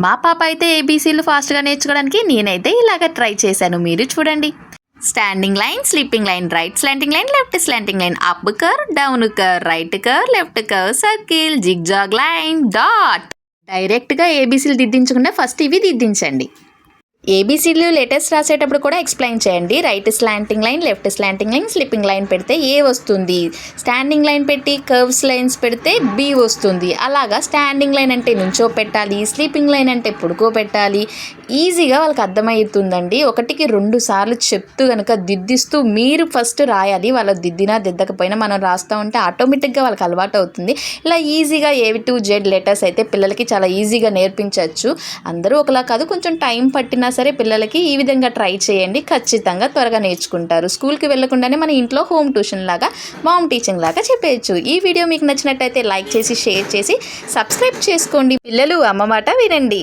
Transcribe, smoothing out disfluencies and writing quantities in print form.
మా పాప అయితే ఏబీసీలు ఫాస్ట్గా నేర్చుకోవడానికి నేనైతే ఇలాగ ట్రై చేశాను. మీరు చూడండి. Standing line, sleeping line, right slanting line, left slanting line, up కర్, డౌన్ కర్, రైట్ కర్, లెఫ్ట్ కర్, సర్కిల్, జిగ్జాగ్ లైన్, డాట్. డైరెక్ట్గా ఏబీసీలు దిద్దించకుండా ఫస్ట్ ఇవి దిద్దించండి. ఏబీసీలు లెటర్స్ రాసేటప్పుడు కూడా ఎక్స్ప్లెయిన్ చేయండి. Right slanting line, left slanting line, sleeping line పెడితే ఏ వస్తుంది, స్టాండింగ్ లైన్ పెట్టి కర్వ్స్ లైన్స్ పెడితే బి వస్తుంది. అలాగా స్టాండింగ్ లైన్ అంటే నుంచో పెట్టాలి, స్లీపింగ్ లైన్ అంటే పుడుకో పెట్టాలి. ఈజీగా వాళ్ళకి అర్థమవుతుందండి. 1కి 2 సార్లు చెప్తూ కనుక దిద్దిస్తూ మీరు ఫస్ట్ రాయాలి. వాళ్ళు దిద్దినా దిద్దకపోయినా మనం రాస్తూ ఉంటే ఆటోమేటిక్గా వాళ్ళకి అలవాటు అవుతుంది. ఇలా ఈజీగా A to Z లెటర్స్ అయితే పిల్లలకి చాలా ఈజీగా నేర్పించవచ్చు. అందరూ ఒకలా కాదు, కొంచెం టైం పట్టినా సరే పిల్లలకి ఈ విధంగా ట్రై చేయండి. ఖచ్చితంగా త్వరగా నేర్చుకుంటారు. స్కూల్కి వెళ్ళకుండానే మన ఇంట్లో హోమ్ ట్యూషన్ లాగా, మామ్ టీచింగ్ లాగా చెప్పేయచ్చు. ఈ వీడియో మీకు నచ్చినట్టయితే లైక్ చేసి, షేర్ చేసి, సబ్స్క్రైబ్ చేసుకోండి. పిల్లలు అమ్మ మాట వినండి.